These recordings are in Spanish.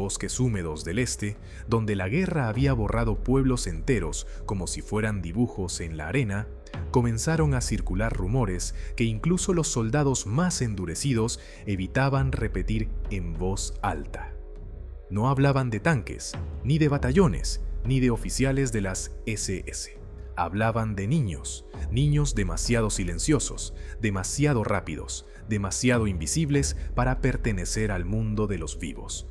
bosques húmedos del este, donde la guerra había borrado pueblos enteros como si fueran dibujos en la arena, comenzaron a circular rumores que incluso los soldados más endurecidos evitaban repetir en voz alta. No hablaban de tanques, ni de batallones, ni de oficiales de las SS. Hablaban de niños, niños demasiado silenciosos, demasiado rápidos, demasiado invisibles para pertenecer al mundo de los vivos.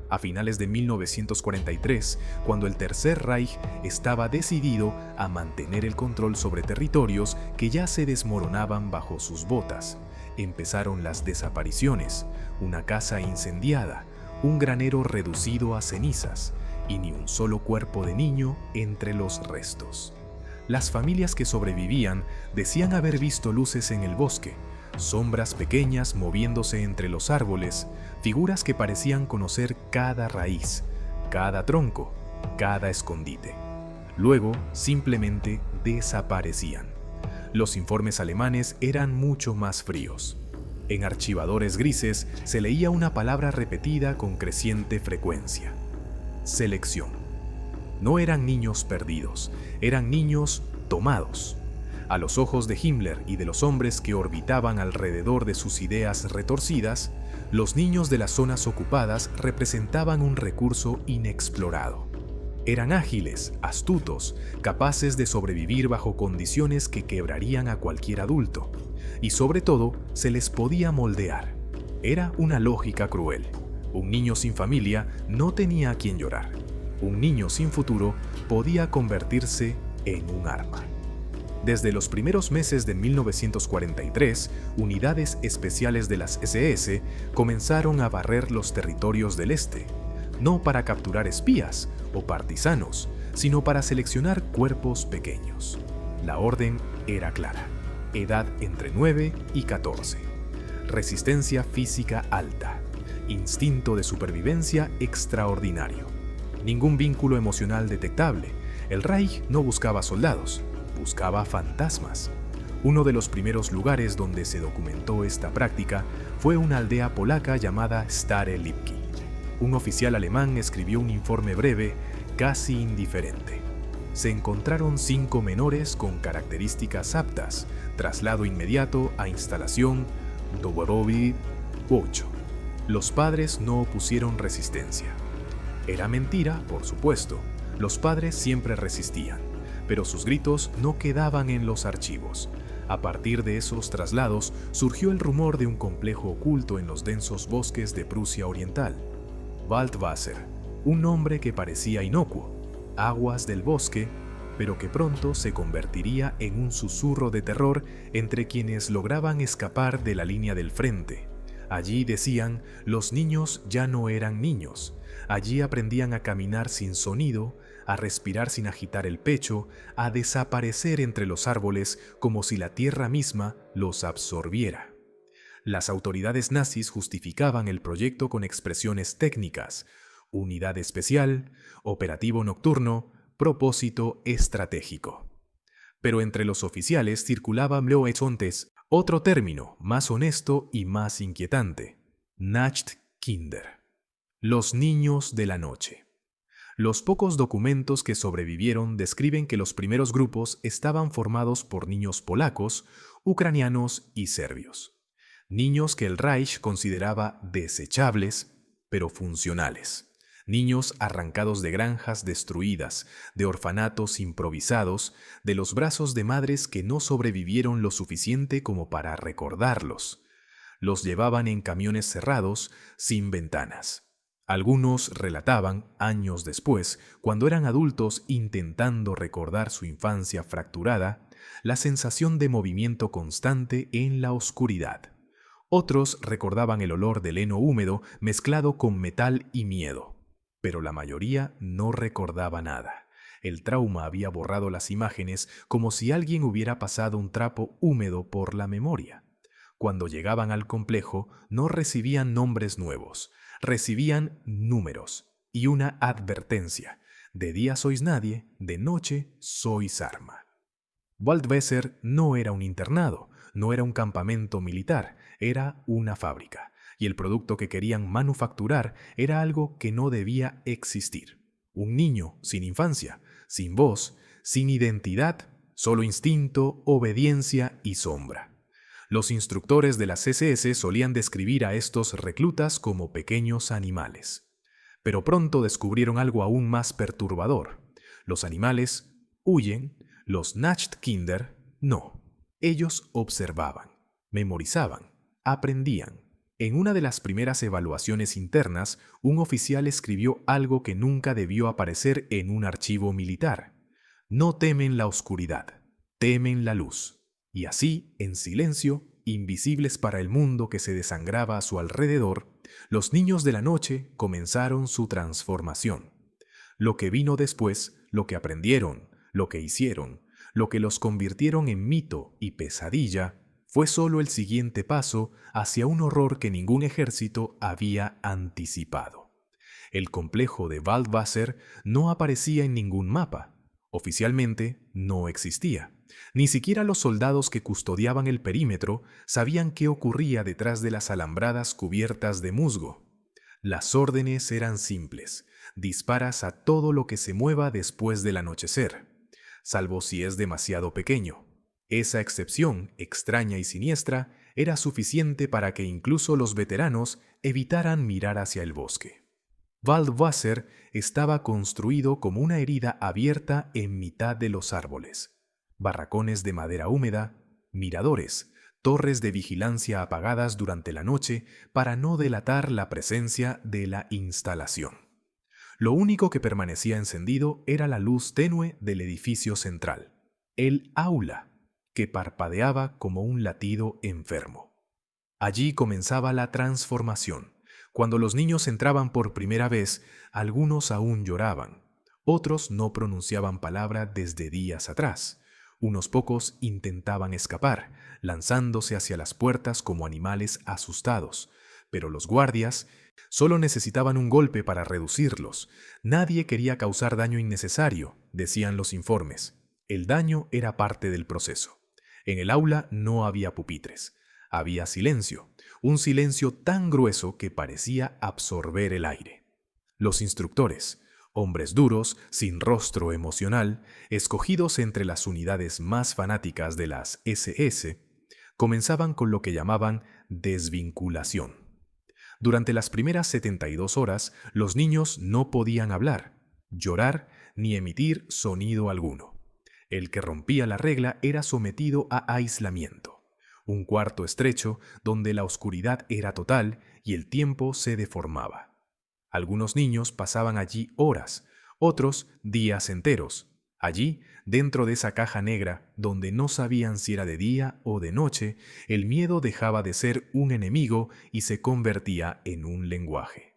A finales de 1943, cuando el Tercer Reich estaba decidido a mantener el control sobre territorios que ya se desmoronaban bajo sus botas, empezaron las desapariciones, una casa incendiada, un granero reducido a cenizas y ni un solo cuerpo de niño entre los restos. Las familias que sobrevivían decían haber visto luces en el bosque, sombras pequeñas moviéndose entre los árboles, figuras que parecían conocer cada raíz, cada tronco, cada escondite. Luego simplemente desaparecían. Los informes alemanes eran mucho más fríos. En archivadores grises se leía una palabra repetida con creciente frecuencia: selección. No eran niños perdidos, eran niños tomados. A los ojos de Himmler y de los hombres que orbitaban alrededor de sus ideas retorcidas, los niños de las zonas ocupadas representaban un recurso inexplorado. Eran ágiles, astutos, capaces de sobrevivir bajo condiciones que quebrarían a cualquier adulto. Y sobre todo, se les podía moldear. Era una lógica cruel. Un niño sin familia no tenía a quien llorar. Un niño sin futuro podía convertirse en un arma. Desde los primeros meses de 1943, unidades especiales de las SS comenzaron a barrer los territorios del este, no para capturar espías o partisanos, sino para seleccionar cuerpos pequeños. La orden era clara: edad entre 9 y 14, resistencia física alta, instinto de supervivencia extraordinario, ningún vínculo emocional detectable. El Reich no buscaba soldados, buscaba fantasmas. Uno de los primeros lugares donde se documentó esta práctica fue una aldea polaca llamada Stare Lipki. Un oficial alemán escribió un informe breve, casi indiferente. Se encontraron 5 menores con características aptas, traslado inmediato a instalación Dąbrowy 8. Los padres no opusieron resistencia. Era mentira, por supuesto. Los padres siempre resistían, pero sus gritos no quedaban en los archivos. A partir de esos traslados surgió el rumor de un complejo oculto en los densos bosques de Prusia Oriental. Waldwasser, un nombre que parecía inocuo, aguas del bosque, pero que pronto se convertiría en un susurro de terror entre quienes lograban escapar de la línea del frente. Allí, decían, los niños ya no eran niños. Allí aprendían a caminar sin sonido, a respirar sin agitar el pecho, a desaparecer entre los árboles como si la tierra misma los absorbiera. Las autoridades nazis justificaban el proyecto con expresiones técnicas: unidad especial, operativo nocturno, propósito estratégico. Pero entre los oficiales circulaba entonces otro término más honesto y más inquietante: Nachtkinder, los niños de la noche. Los pocos documentos que sobrevivieron describen que los primeros grupos estaban formados por niños polacos, ucranianos y serbios. Niños que el Reich consideraba desechables, pero funcionales. Niños arrancados de granjas destruidas, de orfanatos improvisados, de los brazos de madres que no sobrevivieron lo suficiente como para recordarlos. Los llevaban en camiones cerrados, sin ventanas. Algunos relataban, años después, cuando eran adultos intentando recordar su infancia fracturada, la sensación de movimiento constante en la oscuridad. Otros recordaban el olor del heno húmedo mezclado con metal y miedo. Pero la mayoría no recordaba nada. El trauma había borrado las imágenes como si alguien hubiera pasado un trapo húmedo por la memoria. Cuando llegaban al complejo, no recibían nombres nuevos. Recibían números y una advertencia: de día sois nadie, de noche sois arma. Waldwasser no era un internado, no era un campamento militar, era una fábrica. y el producto que querían manufacturar era algo que no debía existir. Un niño sin infancia, sin voz, sin identidad, solo instinto, obediencia y sombra. Los instructores de las SS solían describir a estos reclutas como pequeños animales. Pero pronto descubrieron algo aún más perturbador. Los animales huyen, los Nachtkinder no. Ellos observaban, memorizaban, aprendían. En una de las primeras evaluaciones internas, un oficial escribió algo que nunca debió aparecer en un archivo militar. No temen la oscuridad, temen la luz. Y así, en silencio, invisibles para el mundo que se desangraba a su alrededor, los niños de la noche comenzaron su transformación. Lo que vino después, lo que aprendieron, lo que hicieron, lo que los convirtieron en mito y pesadilla, fue solo el siguiente paso hacia un horror que ningún ejército había anticipado. El complejo de Waldwasser no aparecía en ningún mapa. Oficialmente no existía. Ni siquiera los soldados que custodiaban el perímetro sabían qué ocurría detrás de las alambradas cubiertas de musgo. Las órdenes eran simples. Disparas a todo lo que se mueva después del anochecer, salvo si es demasiado pequeño. Esa excepción, extraña y siniestra, era suficiente para que incluso los veteranos evitaran mirar hacia el bosque. Waldwasser estaba construido como una herida abierta en mitad de los árboles. Barracones de madera húmeda, miradores, torres de vigilancia apagadas durante la noche para no delatar la presencia de la instalación. Lo único que permanecía encendido era la luz tenue del edificio central, el aula, que parpadeaba como un latido enfermo. Allí comenzaba la transformación. Cuando los niños entraban por primera vez, algunos aún lloraban, otros no pronunciaban palabra desde días atrás. Unos pocos intentaban escapar, lanzándose hacia las puertas como animales asustados, pero los guardias solo necesitaban un golpe para reducirlos. Nadie quería causar daño innecesario, decían los informes. El daño era parte del proceso. En el aula no había pupitres. Había silencio, un silencio tan grueso que parecía absorber el aire. Los instructores, hombres duros, sin rostro emocional, escogidos entre las unidades más fanáticas de las SS, comenzaban con lo que llamaban desvinculación. Durante las primeras 72 horas, los niños no podían hablar, llorar ni emitir sonido alguno. El que rompía la regla era sometido a aislamiento. Un cuarto estrecho donde la oscuridad era total y el tiempo se deformaba. Algunos niños pasaban allí horas, otros días enteros. Allí, dentro de esa caja negra, donde no sabían si era de día o de noche, el miedo dejaba de ser un enemigo y se convertía en un lenguaje.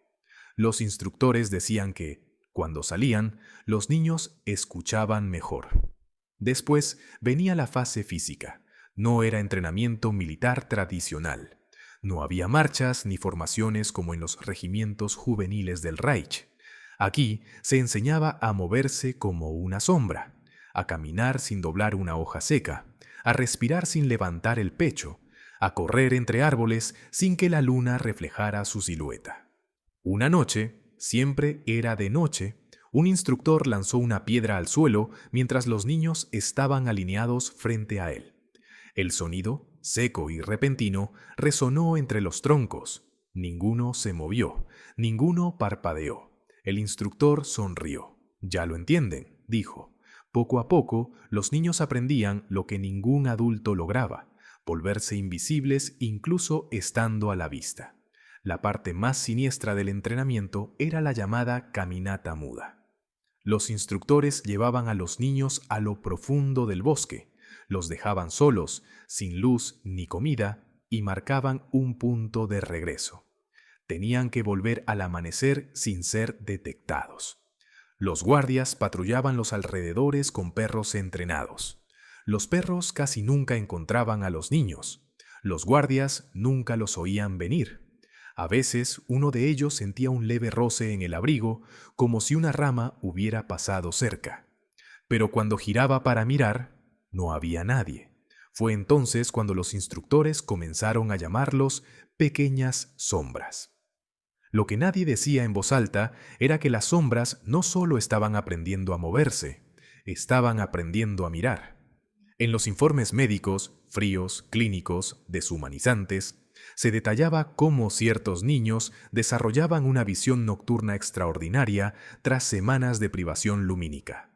Los instructores decían que, cuando salían, los niños escuchaban mejor. Después venía la fase física. No era entrenamiento militar tradicional. No había marchas ni formaciones como en los regimientos juveniles del Reich. Aquí se enseñaba a moverse como una sombra, a caminar sin doblar una hoja seca, a respirar sin levantar el pecho, a correr entre árboles sin que la luna reflejara su silueta. Una noche, siempre era de noche, un instructor lanzó una piedra al suelo mientras los niños estaban alineados frente a él. El sonido, seco y repentino, resonó entre los troncos. Ninguno se movió, ninguno parpadeó. El instructor sonrió. «Ya lo entienden», dijo. Poco a poco, los niños aprendían lo que ningún adulto lograba, volverse invisibles incluso estando a la vista. La parte más siniestra del entrenamiento era la llamada caminata muda. Los instructores llevaban a los niños a lo profundo del bosque, los dejaban solos, sin luz ni comida, y marcaban un punto de regreso. Tenían que volver al amanecer sin ser detectados. Los guardias patrullaban los alrededores con perros entrenados. Los perros casi nunca encontraban a los niños. Los guardias nunca los oían venir. A veces uno de ellos sentía un leve roce en el abrigo, como si una rama hubiera pasado cerca. Pero cuando giraba para mirar, no había nadie. Fue entonces cuando los instructores comenzaron a llamarlos pequeñas sombras. Lo que nadie decía en voz alta era que las sombras no solo estaban aprendiendo a moverse, estaban aprendiendo a mirar. En los informes médicos, fríos, clínicos, deshumanizantes, se detallaba cómo ciertos niños desarrollaban una visión nocturna extraordinaria tras semanas de privación lumínica.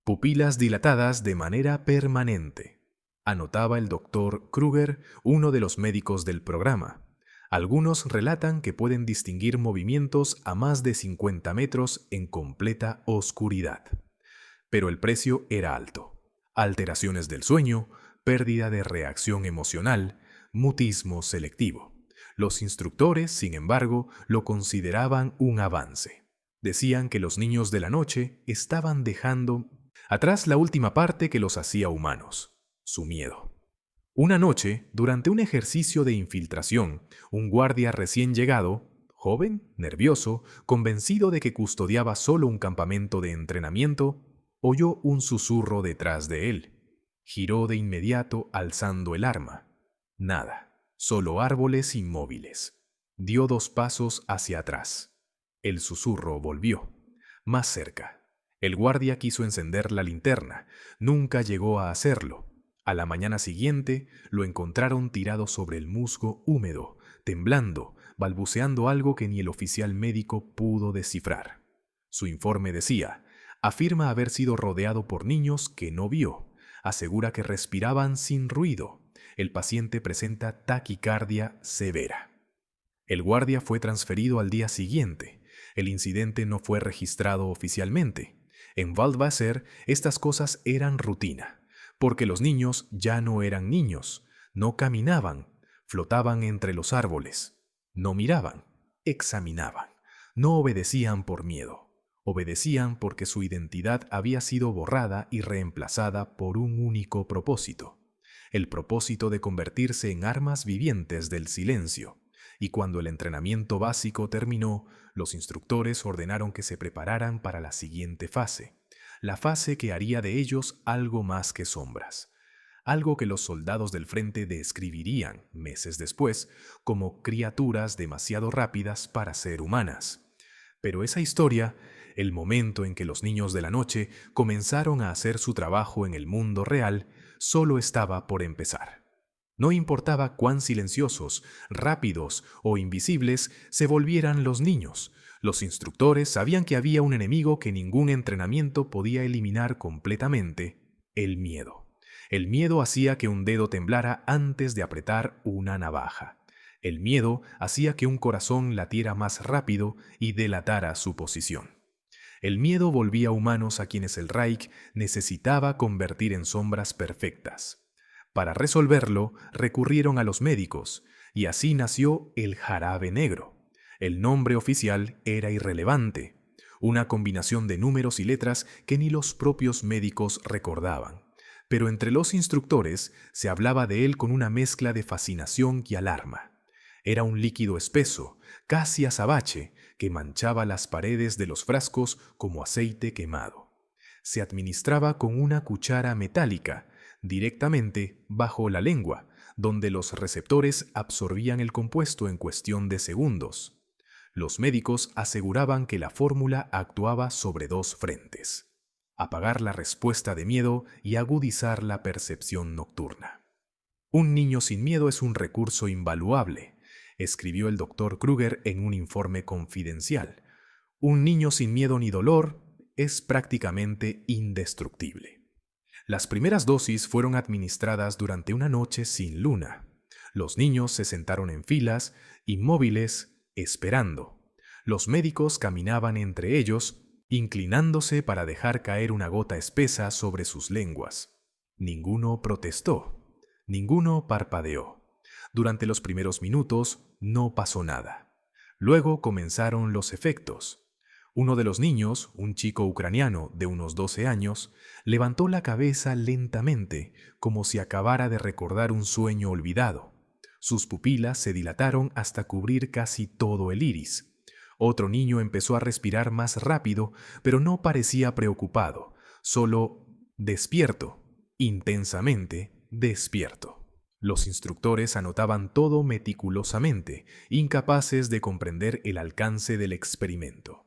Pupilas dilatadas de manera permanente, anotaba el doctor Kruger, uno de los médicos del programa. Algunos relatan que pueden distinguir movimientos a más de 50 metros en completa oscuridad. Pero el precio era alto. Alteraciones del sueño, pérdida de reacción emocional, mutismo selectivo. Los instructores, sin embargo, lo consideraban un avance. Decían que los niños de la noche estaban dejando atrás la última parte que los hacía humanos, su miedo. Una noche, durante un ejercicio de infiltración, un guardia recién llegado, joven, nervioso, convencido de que custodiaba solo un campamento de entrenamiento, oyó un susurro detrás de él. Giró de inmediato alzando el arma. Nada, solo árboles inmóviles. Dio 2 pasos hacia atrás. El susurro volvió, más cerca. El guardia quiso encender la linterna. Nunca llegó a hacerlo. A la mañana siguiente lo encontraron tirado sobre el musgo húmedo, temblando, balbuceando algo que ni el oficial médico pudo descifrar. Su informe decía: afirma haber sido rodeado por niños que no vio. Asegura que respiraban sin ruido. El paciente presenta taquicardia severa. El guardia fue transferido al día siguiente. El incidente no fue registrado oficialmente. En Waldwasser estas cosas eran rutina, porque los niños ya no eran niños, no caminaban, flotaban entre los árboles, no miraban, examinaban, no obedecían por miedo, obedecían porque su identidad había sido borrada y reemplazada por un único propósito, el propósito de convertirse en armas vivientes del silencio. Y cuando el entrenamiento básico terminó, los instructores ordenaron que se prepararan para la siguiente fase, la fase que haría de ellos algo más que sombras, algo que los soldados del frente describirían, meses después, como criaturas demasiado rápidas para ser humanas. Pero esa historia, el momento en que los niños de la noche comenzaron a hacer su trabajo en el mundo real, solo estaba por empezar. No importaba cuán silenciosos, rápidos o invisibles se volvieran los niños, los instructores sabían que había un enemigo que ningún entrenamiento podía eliminar completamente: el miedo. El miedo hacía que un dedo temblara antes de apretar una navaja. El miedo hacía que un corazón latiera más rápido y delatara su posición. El miedo volvía humanos a quienes el Reich necesitaba convertir en sombras perfectas. Para resolverlo, recurrieron a los médicos, y así nació el jarabe negro. El nombre oficial era irrelevante, una combinación de números y letras que ni los propios médicos recordaban. Pero entre los instructores se hablaba de él con una mezcla de fascinación y alarma. Era un líquido espeso, casi azabache, que manchaba las paredes de los frascos como aceite quemado. Se administraba con una cuchara metálica, directamente bajo la lengua, donde los receptores absorbían el compuesto en cuestión de segundos. Los médicos aseguraban que la fórmula actuaba sobre 2 frentes: apagar la respuesta de miedo y agudizar la percepción nocturna. Un niño sin miedo es un recurso invaluable, escribió el doctor Kruger en un informe confidencial. Un niño sin miedo ni dolor es prácticamente indestructible. Las primeras dosis fueron administradas durante una noche sin luna. Los niños se sentaron en filas, inmóviles, esperando. Los médicos caminaban entre ellos, inclinándose para dejar caer una gota espesa sobre sus lenguas. Ninguno protestó, ninguno parpadeó. Durante los primeros minutos no pasó nada. Luego comenzaron los efectos. Uno de los niños, un chico ucraniano de unos 12 años, levantó la cabeza lentamente, como si acabara de recordar un sueño olvidado. Sus pupilas se dilataron hasta cubrir casi todo el iris. Otro niño empezó a respirar más rápido, pero no parecía preocupado, solo despierto, intensamente despierto. Los instructores anotaban todo meticulosamente, incapaces de comprender el alcance del experimento.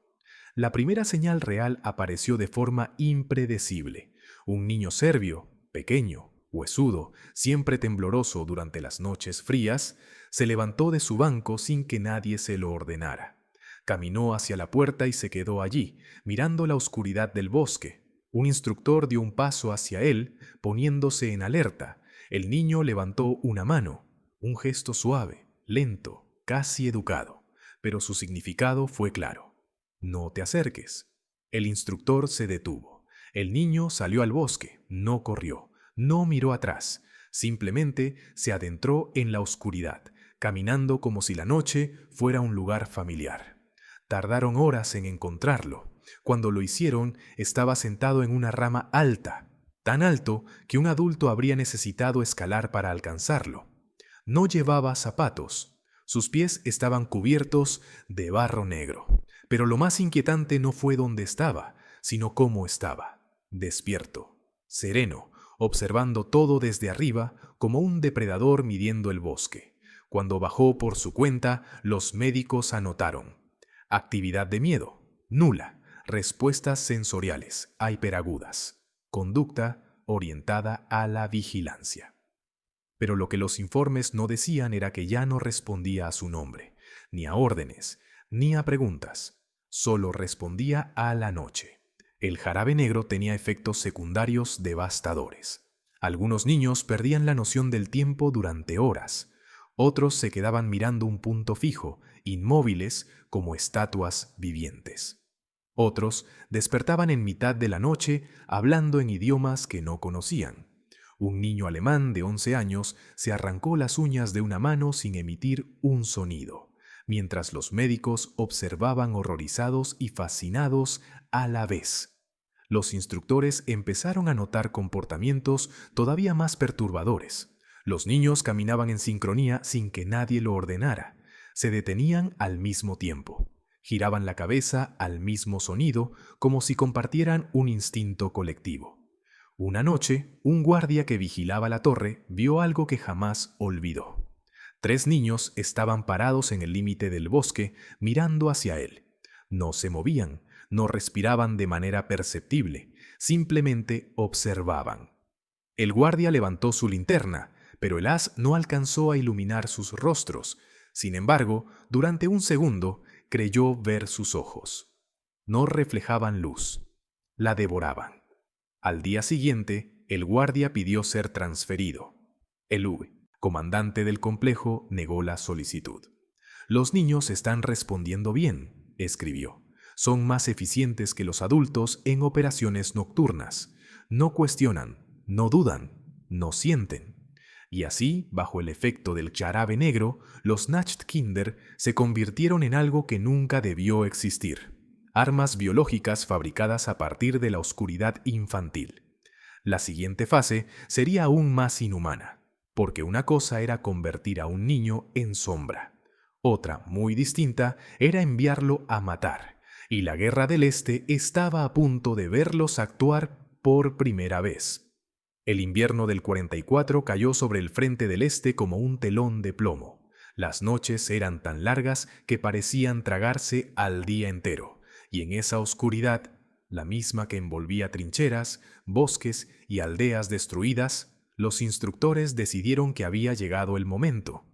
La primera señal real apareció de forma impredecible. Un niño serbio, pequeño, huesudo, siempre tembloroso durante las noches frías, se levantó de su banco sin que nadie se lo ordenara. Caminó hacia la puerta y se quedó allí, mirando la oscuridad del bosque. Un instructor dio un paso hacia él, poniéndose en alerta. El niño levantó una mano, un gesto suave, lento, casi educado, pero su significado fue claro. No te acerques. El instructor se detuvo. El niño salió al bosque, no corrió, no miró atrás, simplemente se adentró en la oscuridad, caminando como si la noche fuera un lugar familiar. Tardaron horas en encontrarlo. Cuando lo hicieron, estaba sentado en una rama alta, tan alto que un adulto habría necesitado escalar para alcanzarlo. No llevaba zapatos. Sus pies estaban cubiertos de barro negro. Pero lo más inquietante no fue dónde estaba, sino cómo estaba. Despierto, sereno, observando todo desde arriba como un depredador midiendo el bosque. Cuando bajó por su cuenta, los médicos anotaron: actividad de miedo, nula. Respuestas sensoriales, hiperagudas. Conducta orientada a la vigilancia. Pero lo que los informes no decían era que ya no respondía a su nombre, ni a órdenes, ni a preguntas. Solo respondía a la noche. El jarabe negro tenía efectos secundarios devastadores. Algunos niños perdían la noción del tiempo durante horas. Otros se quedaban mirando un punto fijo, inmóviles como estatuas vivientes. Otros despertaban en mitad de la noche hablando en idiomas que no conocían. Un niño alemán de 11 años se arrancó las uñas de una mano sin emitir un sonido, mientras los médicos observaban horrorizados y fascinados a la vez. Los instructores empezaron a notar comportamientos todavía más perturbadores. Los niños caminaban en sincronía sin que nadie lo ordenara. Se detenían al mismo tiempo. Giraban la cabeza al mismo sonido, como si compartieran un instinto colectivo. Una noche, un guardia que vigilaba la torre vio algo que jamás olvidó. 3 niños estaban parados en el límite del bosque, mirando hacia él. No se movían, no respiraban de manera perceptible, simplemente observaban. El guardia levantó su linterna, pero el haz no alcanzó a iluminar sus rostros. Sin embargo, durante un segundo, creyó ver sus ojos. No reflejaban luz, la devoraban. Al día siguiente, el guardia pidió ser transferido. El comandante del complejo negó la solicitud. Los niños están respondiendo bien, escribió. Son más eficientes que los adultos en operaciones nocturnas. No cuestionan, no dudan, no sienten. Y así, bajo el efecto del jarabe negro, los Nachtkinder se convirtieron en algo que nunca debió existir: armas biológicas fabricadas a partir de la oscuridad infantil. La siguiente fase sería aún más inhumana, porque una cosa era convertir a un niño en sombra. Otra, muy distinta, era enviarlo a matar, y la Guerra del Este estaba a punto de verlos actuar por primera vez. El invierno del 44 cayó sobre el frente del este como un telón de plomo. Las noches eran tan largas que parecían tragarse al día entero, y en esa oscuridad, la misma que envolvía trincheras, bosques y aldeas destruidas, los instructores decidieron que había llegado el momento.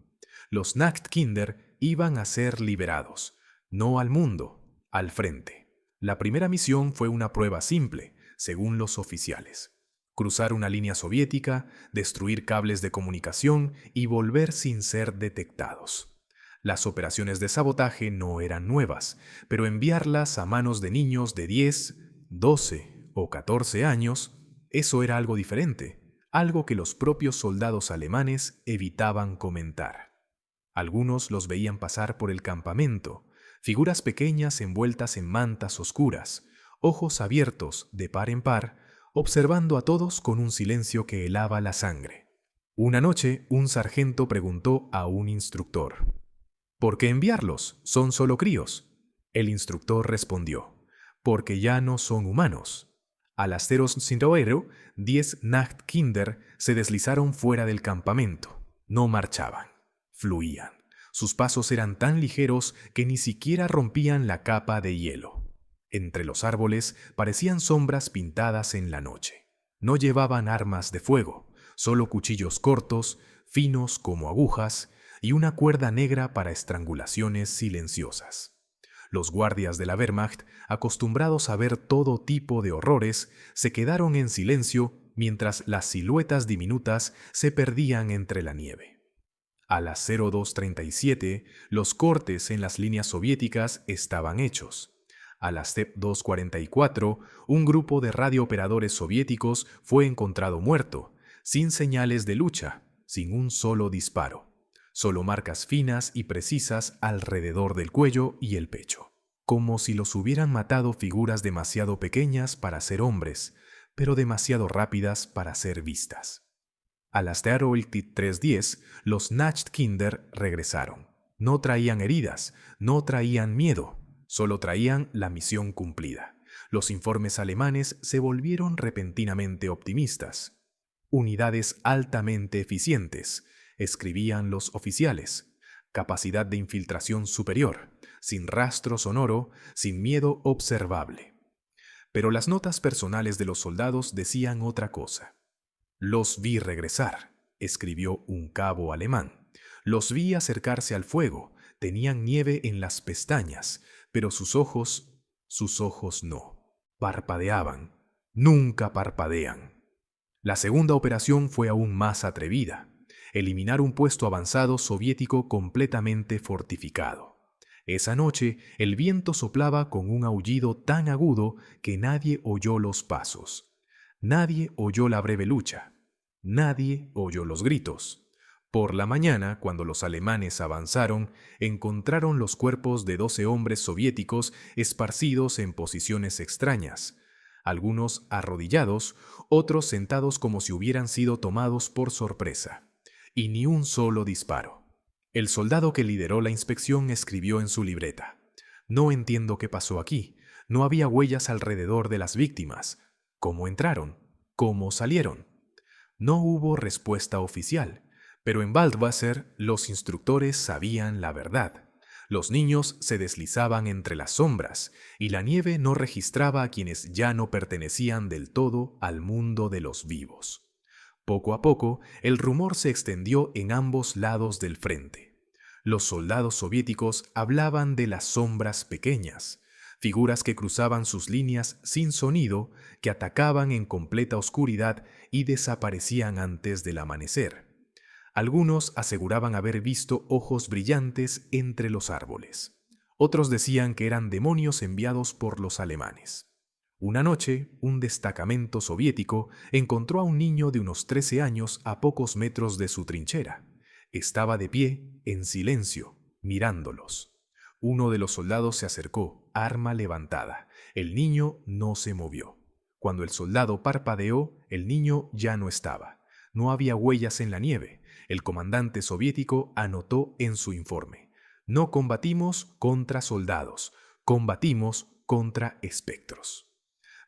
Los Nachtkinder iban a ser liberados, no al mundo, al frente. La primera misión fue una prueba simple, según los oficiales: cruzar una línea soviética, destruir cables de comunicación y volver sin ser detectados. Las operaciones de sabotaje no eran nuevas, pero enviarlas a manos de niños de 10, 12 o 14 años, eso era algo diferente, algo que los propios soldados alemanes evitaban comentar. Algunos los veían pasar por el campamento, figuras pequeñas envueltas en mantas oscuras, ojos abiertos de par en par, observando a todos con un silencio que helaba la sangre. Una noche, un sargento preguntó a un instructor: ¿por qué enviarlos? Son solo críos. El instructor respondió: porque ya no son humanos. Al Asteros Sinroero, 10 Nachtkinder se deslizaron fuera del campamento. No marchaban, fluían. Sus pasos eran tan ligeros que ni siquiera rompían la capa de hielo. Entre los árboles parecían sombras pintadas en la noche. No llevaban armas de fuego, solo cuchillos cortos, finos como agujas, y una cuerda negra para estrangulaciones silenciosas. Los guardias de la Wehrmacht, acostumbrados a ver todo tipo de horrores, se quedaron en silencio mientras las siluetas diminutas se perdían entre la nieve. A las 02:37, los cortes en las líneas soviéticas estaban hechos. A las 2:44, un grupo de radiooperadores soviéticos fue encontrado muerto, sin señales de lucha, sin un solo disparo. Solo marcas finas y precisas alrededor del cuello y el pecho, como si los hubieran matado figuras demasiado pequeñas para ser hombres, pero demasiado rápidas para ser vistas. A las 3:10, los Nachtkinder regresaron. No traían heridas, no traían miedo, solo traían la misión cumplida. Los informes alemanes se volvieron repentinamente optimistas. Unidades altamente eficientes, escribían los oficiales. Capacidad de infiltración superior, sin rastro sonoro, sin miedo observable. Pero las notas personales de los soldados decían otra cosa. «Los vi regresar», escribió un cabo alemán. «Los vi acercarse al fuego, tenían nieve en las pestañas, pero sus ojos no. Parpadeaban. Nunca parpadean». La segunda operación fue aún más atrevida. Eliminar un puesto avanzado soviético completamente fortificado. Esa noche el viento soplaba con un aullido tan agudo que nadie oyó los pasos. Nadie oyó la breve lucha. Nadie oyó los gritos. Por la mañana, cuando los alemanes avanzaron, encontraron los cuerpos de 12 hombres soviéticos esparcidos en posiciones extrañas. Algunos arrodillados, otros sentados como si hubieran sido tomados por sorpresa. Y ni un solo disparo. El soldado que lideró la inspección escribió en su libreta: «No entiendo qué pasó aquí. No había huellas alrededor de las víctimas. ¿Cómo entraron? ¿Cómo salieron?». No hubo respuesta oficial, pero en Waldwasser los instructores sabían la verdad. Los niños se deslizaban entre las sombras y la nieve no registraba a quienes ya no pertenecían del todo al mundo de los vivos. Poco a poco, el rumor se extendió en ambos lados del frente. Los soldados soviéticos hablaban de las sombras pequeñas, figuras que cruzaban sus líneas sin sonido, que atacaban en completa oscuridad y desaparecían antes del amanecer. Algunos aseguraban haber visto ojos brillantes entre los árboles. Otros decían que eran demonios enviados por los alemanes. Una noche, un destacamento soviético encontró a un niño de unos 13 años a pocos metros de su trinchera. Estaba de pie, en silencio, mirándolos. Uno de los soldados se acercó, arma levantada. El niño no se movió. Cuando el soldado parpadeó, el niño ya no estaba. No había huellas en la nieve. El comandante soviético anotó en su informe: «No combatimos contra soldados, combatimos contra espectros».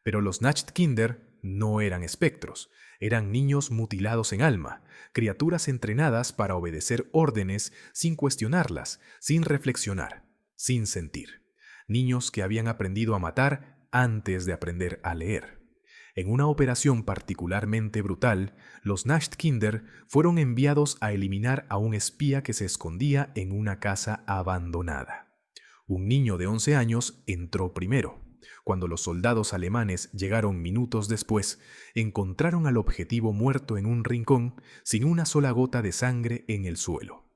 Pero los Nachtkinder no eran espectros, eran niños mutilados en alma, criaturas entrenadas para obedecer órdenes sin cuestionarlas, sin reflexionar, sin sentir. Niños que habían aprendido a matar antes de aprender a leer. En una operación particularmente brutal, los Nachtkinder fueron enviados a eliminar a un espía que se escondía en una casa abandonada. Un niño de 11 años entró primero. Cuando los soldados alemanes llegaron minutos después, encontraron al objetivo muerto en un rincón, sin una sola gota de sangre en el suelo.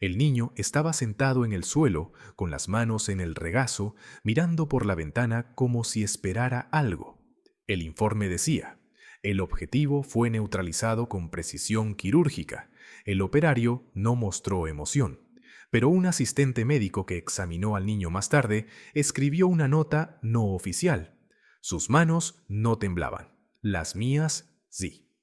El niño estaba sentado en el suelo, con las manos en el regazo, mirando por la ventana como si esperara algo. El informe decía: «El objetivo fue neutralizado con precisión quirúrgica. El operario no mostró emoción». Pero un asistente médico que examinó al niño más tarde escribió una nota no oficial. «Sus manos no temblaban, las mías sí».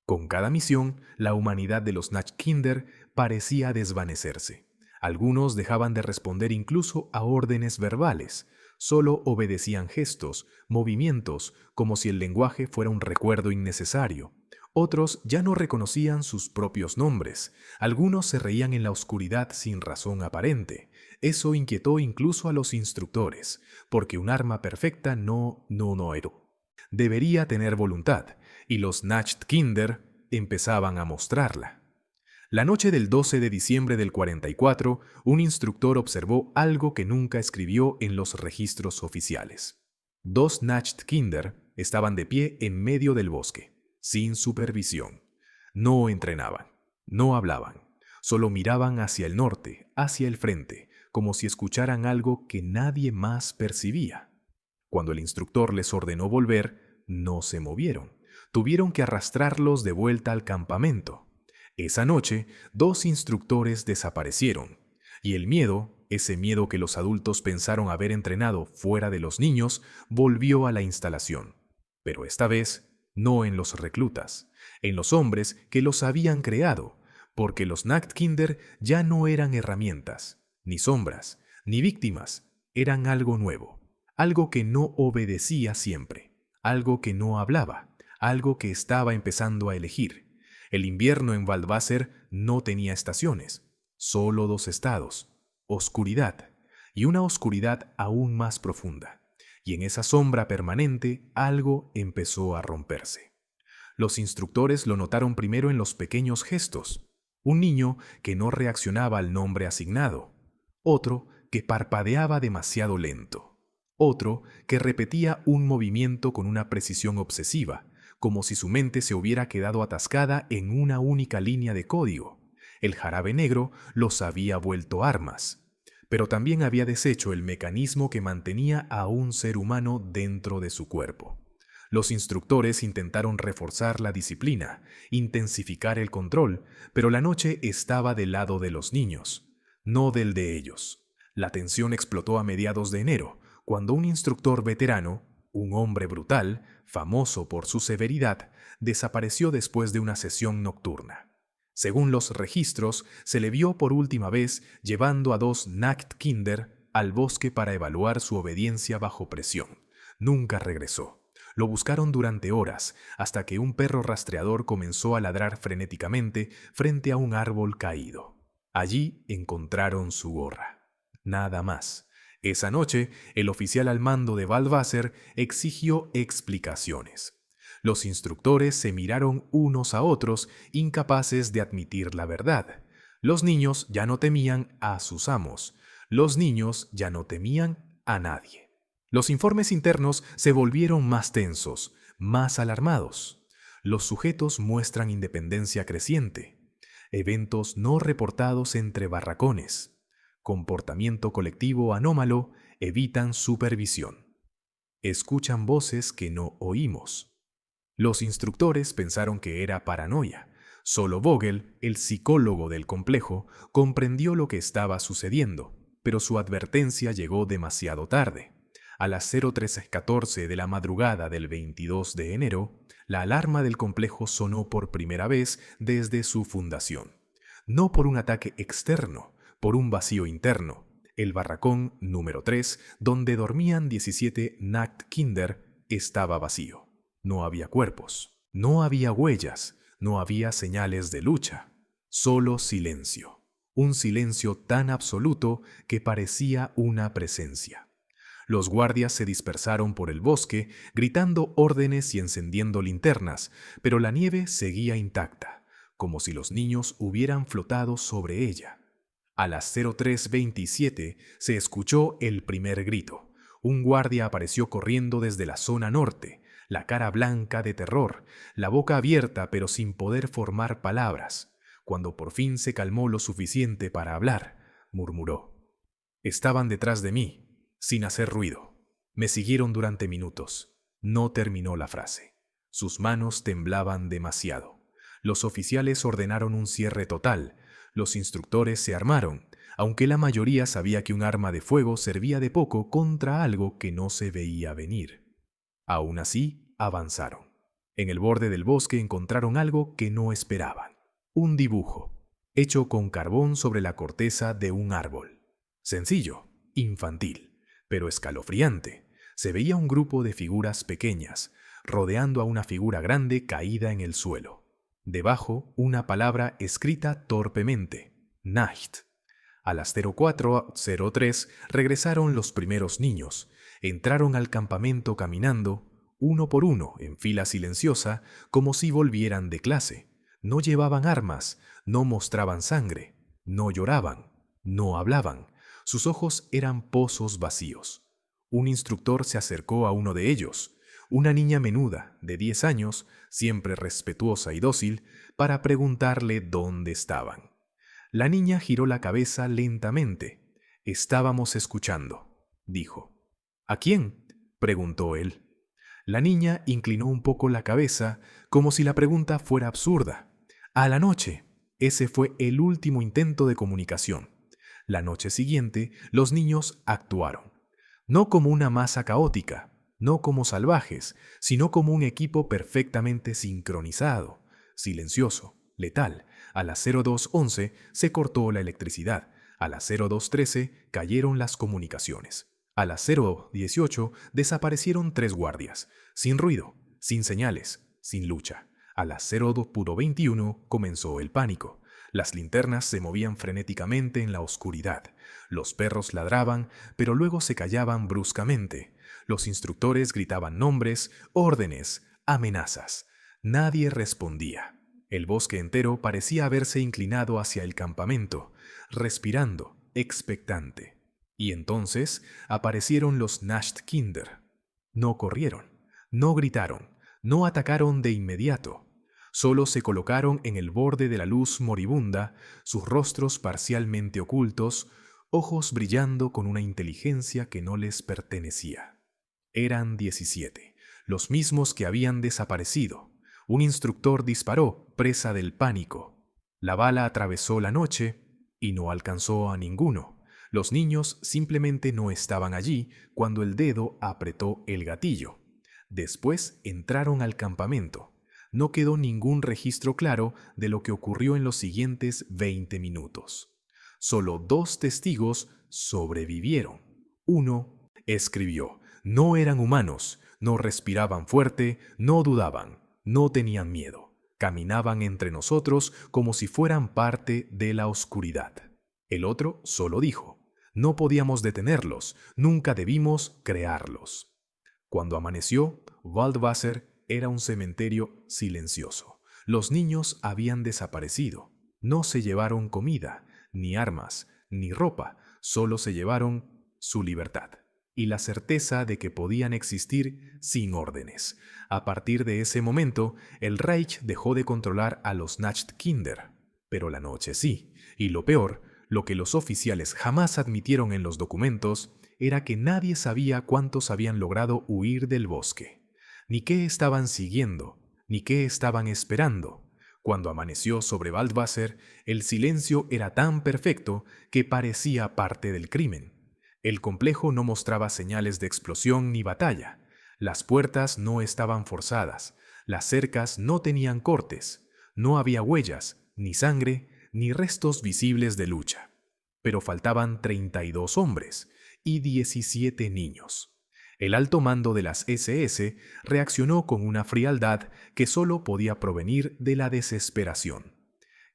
Con cada misión, la humanidad de los Nachtkinder parecía desvanecerse. Algunos dejaban de responder incluso a órdenes verbales. Solo obedecían gestos, movimientos, como si el lenguaje fuera un recuerdo innecesario. Otros ya no reconocían sus propios nombres. Algunos se reían en la oscuridad sin razón aparente. Eso inquietó incluso a los instructores, porque un arma perfecta no era. Debería tener voluntad, y los Nachtkinder empezaban a mostrarla. La noche del 12 de diciembre del 44, un instructor observó algo que nunca escribió en los registros oficiales. Dos Nachtkinder estaban de pie en medio del bosque, sin supervisión. No entrenaban, no hablaban, solo miraban hacia el norte, hacia el frente, como si escucharan algo que nadie más percibía. Cuando el instructor les ordenó volver, no se movieron. Tuvieron que arrastrarlos de vuelta al campamento. Esa noche, dos instructores desaparecieron, y el miedo, ese miedo que los adultos pensaron haber entrenado fuera de los niños, volvió a la instalación. Pero esta vez, no en los reclutas, en los hombres que los habían creado, porque los Nachtkinder ya no eran herramientas, ni sombras, ni víctimas, eran algo nuevo, algo que no obedecía siempre, algo que no hablaba, algo que estaba empezando a elegir. El invierno en Waldwasser no tenía estaciones, solo dos estados, oscuridad y una oscuridad aún más profunda. Y en esa sombra permanente algo empezó a romperse. Los instructores lo notaron primero en los pequeños gestos. Un niño que no reaccionaba al nombre asignado. Otro que parpadeaba demasiado lento. Otro que repetía un movimiento con una precisión obsesiva, como si su mente se hubiera quedado atascada en una única línea de código. El jarabe negro los había vuelto armas, pero también había deshecho el mecanismo que mantenía a un ser humano dentro de su cuerpo. Los instructores intentaron reforzar la disciplina, intensificar el control, pero la noche estaba del lado de los niños, no del de ellos. La tensión explotó a mediados de enero, cuando un instructor veterano, un hombre brutal, famoso por su severidad, desapareció después de una sesión nocturna. Según los registros, se le vio por última vez llevando a dos Nachtkinder al bosque para evaluar su obediencia bajo presión. Nunca regresó. Lo buscaron durante horas, hasta que un perro rastreador comenzó a ladrar frenéticamente frente a un árbol caído. Allí encontraron su gorra. Nada más. Esa noche, el oficial al mando de Waldwasser exigió explicaciones. Los instructores se miraron unos a otros, incapaces de admitir la verdad. Los niños ya no temían a sus amos. Los niños ya no temían a nadie. Los informes internos se volvieron más tensos, más alarmados. Los sujetos muestran independencia creciente. Eventos no reportados entre barracones. Comportamiento colectivo anómalo, evitan supervisión. Escuchan voces que no oímos. Los instructores pensaron que era paranoia. Solo Vogel, el psicólogo del complejo, comprendió lo que estaba sucediendo, pero su advertencia llegó demasiado tarde. A las 03:14 de la madrugada del 22 de enero, la alarma del complejo sonó por primera vez desde su fundación. No por un ataque externo, por un vacío interno. El barracón número 3, donde dormían 17 Nachtkinder, estaba vacío. No había cuerpos, no había huellas, no había señales de lucha. Solo silencio. Un silencio tan absoluto que parecía una presencia. Los guardias se dispersaron por el bosque, gritando órdenes y encendiendo linternas, pero la nieve seguía intacta, como si los niños hubieran flotado sobre ella. A las 03:27 se escuchó el primer grito. Un guardia apareció corriendo desde la zona norte, la cara blanca de terror, la boca abierta pero sin poder formar palabras. Cuando por fin se calmó lo suficiente para hablar, murmuró. Estaban detrás de mí, sin hacer ruido. Me siguieron durante minutos. No terminó la frase. Sus manos temblaban demasiado. Los oficiales ordenaron un cierre total. Los instructores se armaron, aunque la mayoría sabía que un arma de fuego servía de poco contra algo que no se veía venir. Aún así, avanzaron. En el borde del bosque encontraron algo que no esperaban. Un dibujo, hecho con carbón sobre la corteza de un árbol. Sencillo, infantil, pero escalofriante. Se veía un grupo de figuras pequeñas, rodeando a una figura grande caída en el suelo. Debajo, una palabra escrita torpemente: Nacht. A las 04:03 regresaron los primeros niños. Entraron al campamento caminando, uno por uno, en fila silenciosa, como si volvieran de clase. No llevaban armas, no mostraban sangre, no lloraban, no hablaban. Sus ojos eran pozos vacíos. Un instructor se acercó a uno de ellos, una niña menuda, de 10 años, siempre respetuosa y dócil, para preguntarle dónde estaban. La niña giró la cabeza lentamente. «Estábamos escuchando», dijo. «¿A quién?», preguntó él. La niña inclinó un poco la cabeza, como si la pregunta fuera absurda. «A la noche». Ese fue el último intento de comunicación. La noche siguiente, los niños actuaron. No como una masa caótica, no como salvajes, sino como un equipo perfectamente sincronizado, silencioso, letal. A las 02:11 se cortó la electricidad. A las 02:13 cayeron las comunicaciones. A las 0:18 desaparecieron 3 guardias, sin ruido, sin señales, sin lucha. A las 02:21 comenzó el pánico. Las linternas se movían frenéticamente en la oscuridad. Los perros ladraban, pero luego se callaban bruscamente. Los instructores gritaban nombres, órdenes, amenazas. Nadie respondía. El bosque entero parecía haberse inclinado hacia el campamento, respirando, expectante. Y entonces aparecieron los Nachtkinder. No corrieron, no gritaron, no atacaron de inmediato. Solo se colocaron en el borde de la luz moribunda, sus rostros parcialmente ocultos, ojos brillando con una inteligencia que no les pertenecía. Eran 17, los mismos que habían desaparecido. Un instructor disparó, presa del pánico. La bala atravesó la noche y no alcanzó a ninguno. Los niños simplemente no estaban allí cuando el dedo apretó el gatillo. Después entraron al campamento. No quedó ningún registro claro de lo que ocurrió en los siguientes 20 minutos. Solo 2 testigos sobrevivieron. Uno escribió: «No eran humanos, no respiraban fuerte, no dudaban, no tenían miedo. Caminaban entre nosotros como si fueran parte de la oscuridad». El otro solo dijo: «No podíamos detenerlos, nunca debimos crearlos». Cuando amaneció, Waldwasser era un cementerio silencioso. Los niños habían desaparecido. No se llevaron comida, ni armas, ni ropa, solo se llevaron su libertad y la certeza de que podían existir sin órdenes. A partir de ese momento, el Reich dejó de controlar a los Nachtkinder, pero la noche sí. Y lo peor, lo que los oficiales jamás admitieron en los documentos, era que nadie sabía cuántos habían logrado huir del bosque, ni qué estaban siguiendo, ni qué estaban esperando. Cuando amaneció sobre Waldwasser, el silencio era tan perfecto que parecía parte del crimen. El complejo no mostraba señales de explosión ni batalla. Las puertas no estaban forzadas, las cercas no tenían cortes, no había huellas, ni sangre, ni restos visibles de lucha. Pero faltaban 32 hombres y 17 niños. El alto mando de las SS reaccionó con una frialdad que solo podía provenir de la desesperación.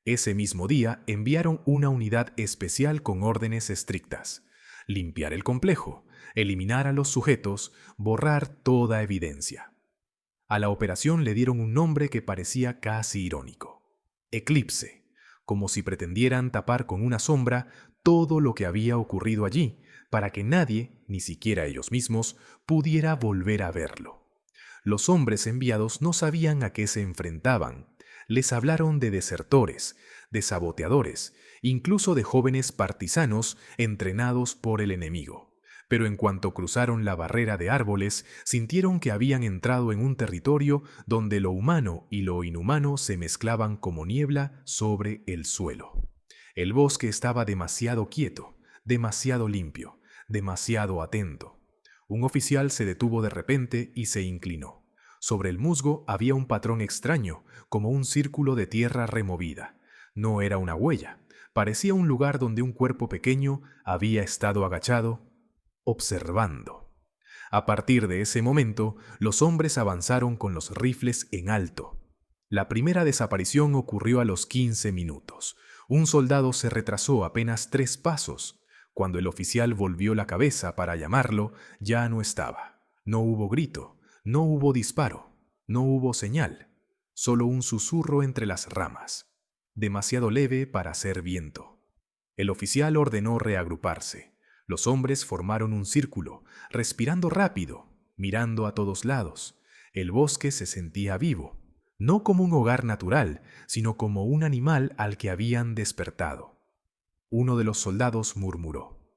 Ese mismo día enviaron una unidad especial con órdenes estrictas: limpiar el complejo, eliminar a los sujetos, borrar toda evidencia. A la operación le dieron un nombre que parecía casi irónico: Eclipse, como si pretendieran tapar con una sombra todo lo que había ocurrido allí, para que nadie, ni siquiera ellos mismos, pudiera volver a verlo. Los hombres enviados no sabían a qué se enfrentaban. Les hablaron de desertores, de saboteadores, incluso de jóvenes partisanos entrenados por el enemigo. Pero en cuanto cruzaron la barrera de árboles, sintieron que habían entrado en un territorio donde lo humano y lo inhumano se mezclaban como niebla sobre el suelo. El bosque estaba demasiado quieto, demasiado limpio, demasiado atento. Un oficial se detuvo de repente y se inclinó. Sobre el musgo había un patrón extraño, como un círculo de tierra removida. No era una huella. Parecía un lugar donde un cuerpo pequeño había estado agachado, observando. A partir de ese momento, los hombres avanzaron con los rifles en alto. La primera desaparición ocurrió a los 15 minutos. Un soldado se retrasó apenas 3 pasos. Cuando el oficial volvió la cabeza para llamarlo, ya no estaba. No hubo grito, no hubo disparo, no hubo señal, solo un susurro entre las ramas, demasiado leve para ser viento. El oficial ordenó reagruparse. Los hombres formaron un círculo, respirando rápido, mirando a todos lados. El bosque se sentía vivo, no como un hogar natural, sino como un animal al que habían despertado. Uno de los soldados murmuró: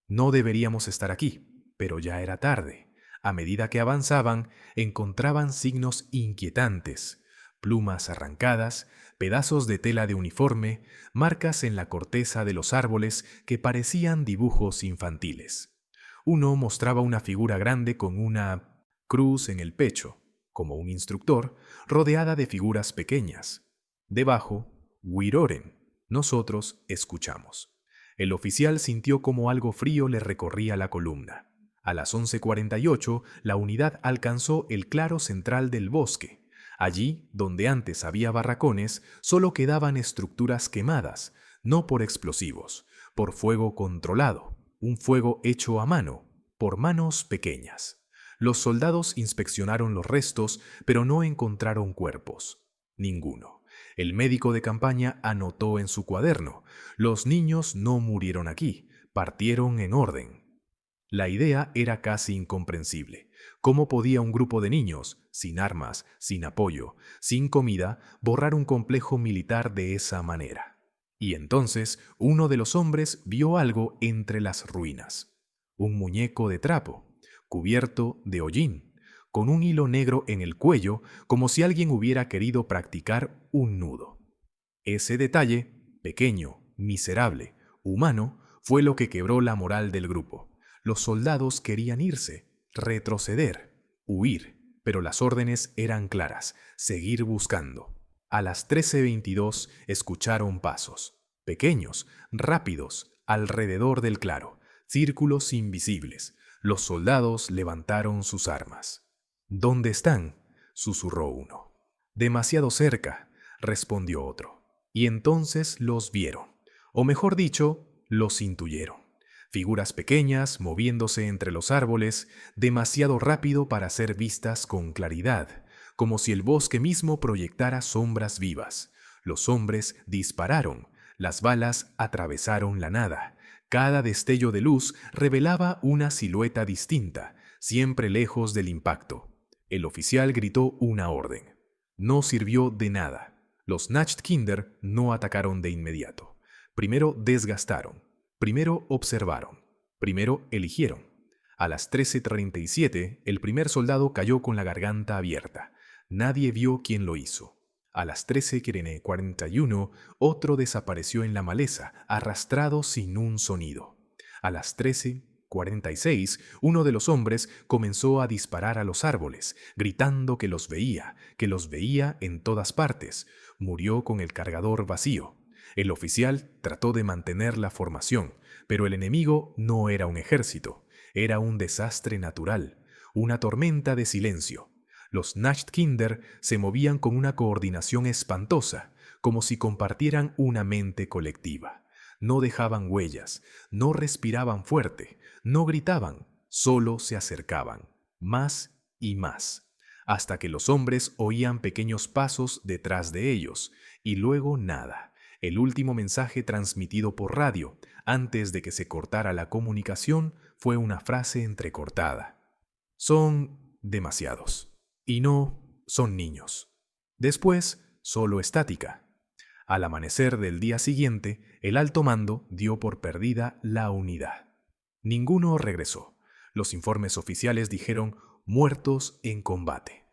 «No deberíamos estar aquí», pero ya era tarde. A medida que avanzaban, encontraban signos inquietantes: plumas arrancadas, pedazos de tela de uniforme, marcas en la corteza de los árboles que parecían dibujos infantiles. Uno mostraba una figura grande con una cruz en el pecho, como un instructor, rodeada de figuras pequeñas. Debajo, Wiroren, nosotros escuchamos. El oficial sintió como algo frío le recorría la columna. A las 11:48, la unidad alcanzó el claro central del bosque. Allí, donde antes había barracones, solo quedaban estructuras quemadas, no por explosivos, por fuego controlado, un fuego hecho a mano, por manos pequeñas. Los soldados inspeccionaron los restos, pero no encontraron cuerpos. Ninguno. El médico de campaña anotó en su cuaderno: «Los niños no murieron aquí, partieron en orden». La idea era casi incomprensible. ¿Cómo podía un grupo de niños, sin armas, sin apoyo, sin comida, borrar un complejo militar de esa manera? Y entonces uno de los hombres vio algo entre las ruinas. Un muñeco de trapo, cubierto de hollín, con un hilo negro en el cuello, como si alguien hubiera querido practicar un nudo. Ese detalle, pequeño, miserable, humano, fue lo que quebró la moral del grupo. Los soldados querían irse, retroceder, huir, pero las órdenes eran claras: seguir buscando. A las 13:22 escucharon pasos, pequeños, rápidos, alrededor del claro, círculos invisibles. Los soldados levantaron sus armas. «¿Dónde están?», susurró uno. «Demasiado cerca», respondió otro. Y entonces los vieron, o mejor dicho, los intuyeron. Figuras pequeñas moviéndose entre los árboles, demasiado rápido para ser vistas con claridad, como si el bosque mismo proyectara sombras vivas. Los hombres dispararon, las balas atravesaron la nada. Cada destello de luz revelaba una silueta distinta, siempre lejos del impacto. El oficial gritó una orden. No sirvió de nada. Los Nachtkinder no atacaron de inmediato. Primero desgastaron, primero observaron, primero eligieron. A las 13:37, el primer soldado cayó con la garganta abierta. Nadie vio quién lo hizo. A las 13:41, otro desapareció en la maleza, arrastrado sin un sonido. A las 13:46, uno de los hombres comenzó a disparar a los árboles, gritando que los veía en todas partes. Murió con el cargador vacío. El oficial trató de mantener la formación, pero el enemigo no era un ejército, era un desastre natural, una tormenta de silencio. Los Nachtkinder se movían con una coordinación espantosa, como si compartieran una mente colectiva. No dejaban huellas, no respiraban fuerte, no gritaban, solo se acercaban, más y más, hasta que los hombres oían pequeños pasos detrás de ellos, y luego nada. El último mensaje transmitido por radio, antes de que se cortara la comunicación, fue una frase entrecortada: «Son demasiados. Y no son niños». Después, solo estática. Al amanecer del día siguiente, el alto mando dio por perdida la unidad. Ninguno regresó. Los informes oficiales dijeron «muertos en combate».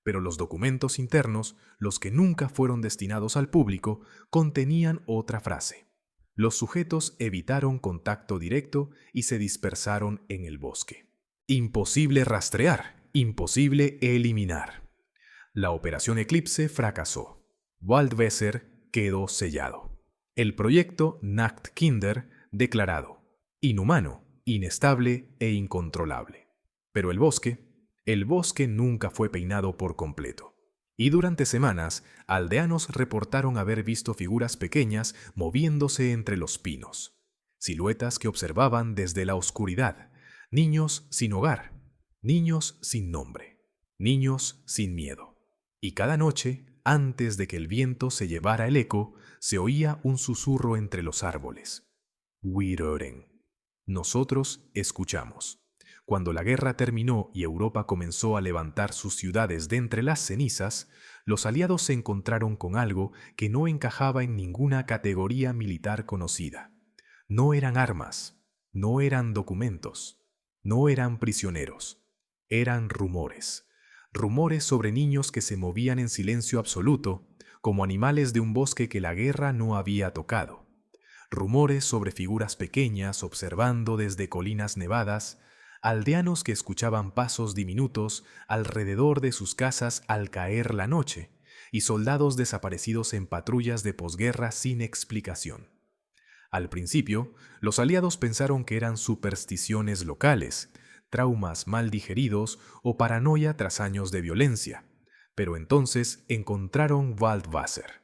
Pero los documentos internos, los que nunca fueron destinados al público, contenían otra frase. Los sujetos evitaron contacto directo y se dispersaron en el bosque. Imposible rastrear. Imposible eliminar. La operación Eclipse fracasó. Waldwasser quedó sellado. El proyecto Nachtkinder declarado: inhumano, inestable e incontrolable. Pero el bosque nunca fue peinado por completo. Y durante semanas, aldeanos reportaron haber visto figuras pequeñas moviéndose entre los pinos, siluetas que observaban desde la oscuridad, niños sin hogar, niños sin nombre, niños sin miedo. Y cada noche, antes de que el viento se llevara el eco, se oía un susurro entre los árboles. Wirören. Nosotros escuchamos. Cuando la guerra terminó y Europa comenzó a levantar sus ciudades de entre las cenizas, los aliados se encontraron con algo que no encajaba en ninguna categoría militar conocida. No eran armas, no eran documentos, no eran prisioneros, eran rumores. Rumores sobre niños que se movían en silencio absoluto, como animales de un bosque que la guerra no había tocado. Rumores sobre figuras pequeñas observando desde colinas nevadas, aldeanos que escuchaban pasos diminutos alrededor de sus casas al caer la noche, y soldados desaparecidos en patrullas de posguerra sin explicación. Al principio, los aliados pensaron que eran supersticiones locales, traumas mal digeridos o paranoia tras años de violencia, pero entonces encontraron Waldwasser.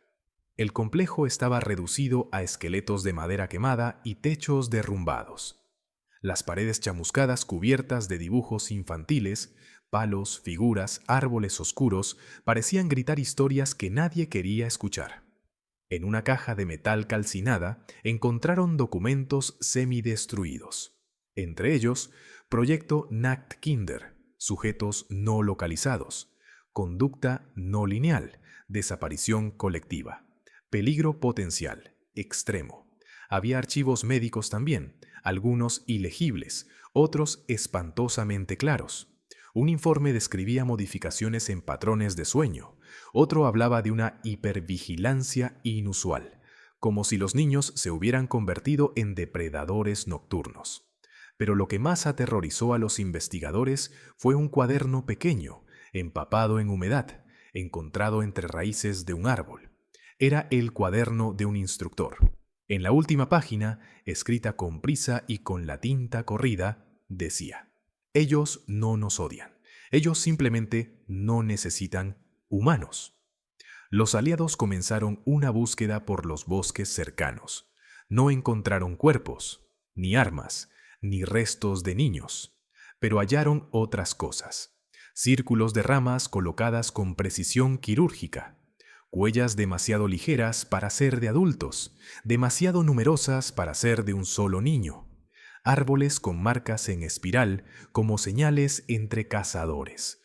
El complejo estaba reducido a esqueletos de madera quemada y techos derrumbados. Las paredes chamuscadas cubiertas de dibujos infantiles, palos, figuras, árboles oscuros, parecían gritar historias que nadie quería escuchar. En una caja de metal calcinada encontraron documentos semidestruidos. Entre ellos, Proyecto Nachtkinder, sujetos no localizados, conducta no lineal, desaparición colectiva, peligro potencial, extremo. Había archivos médicos también, algunos ilegibles, otros espantosamente claros. Un informe describía modificaciones en patrones de sueño, otro hablaba de una hipervigilancia inusual, como si los niños se hubieran convertido en depredadores nocturnos. Pero lo que más aterrorizó a los investigadores fue un cuaderno pequeño, empapado en humedad, encontrado entre raíces de un árbol. Era el cuaderno de un instructor. En la última página, escrita con prisa y con la tinta corrida, decía: ellos no nos odian. Ellos simplemente no necesitan humanos. Los aliados comenzaron una búsqueda por los bosques cercanos. No encontraron cuerpos, ni armas, ni restos de niños, pero hallaron otras cosas. Círculos de ramas colocadas con precisión quirúrgica, huellas demasiado ligeras para ser de adultos, demasiado numerosas para ser de un solo niño, árboles con marcas en espiral como señales entre cazadores,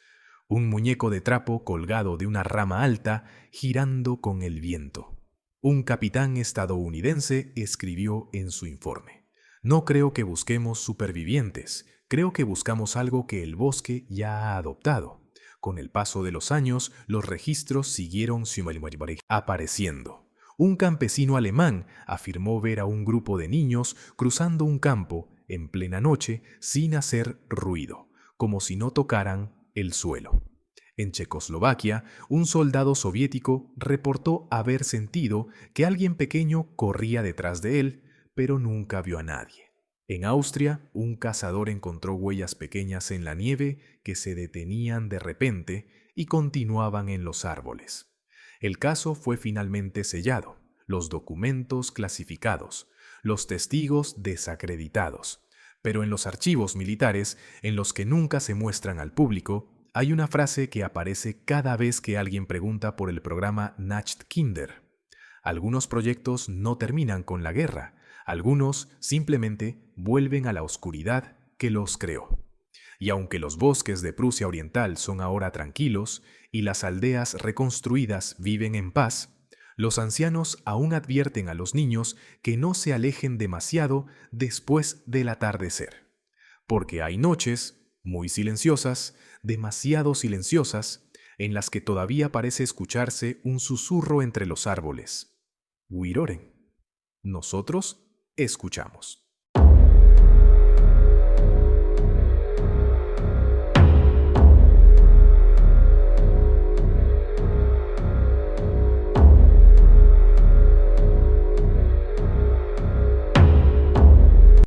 un muñeco de trapo colgado de una rama alta girando con el viento. Un capitán estadounidense escribió en su informe: no creo que busquemos supervivientes, creo que buscamos algo que el bosque ya ha adoptado. Con el paso de los años, los registros siguieron apareciendo. Un campesino alemán afirmó ver a un grupo de niños cruzando un campo en plena noche sin hacer ruido, como si no tocaran el suelo. En Checoslovaquia, un soldado soviético reportó haber sentido que alguien pequeño corría detrás de él, pero nunca vio a nadie. En Austria, un cazador encontró huellas pequeñas en la nieve que se detenían de repente y continuaban en los árboles. El caso fue finalmente sellado, los documentos clasificados, los testigos desacreditados. Pero en los archivos militares, en los que nunca se muestran al público, hay una frase que aparece cada vez que alguien pregunta por el programa Nachtkinder. Algunos proyectos no terminan con la guerra, algunos simplemente vuelven a la oscuridad que los creó. Y aunque los bosques de Prusia Oriental son ahora tranquilos y las aldeas reconstruidas viven en paz, los ancianos aún advierten a los niños que no se alejen demasiado después del atardecer, porque hay noches muy silenciosas, demasiado silenciosas, en las que todavía parece escucharse un susurro entre los árboles. Wirören. Nosotros escuchamos.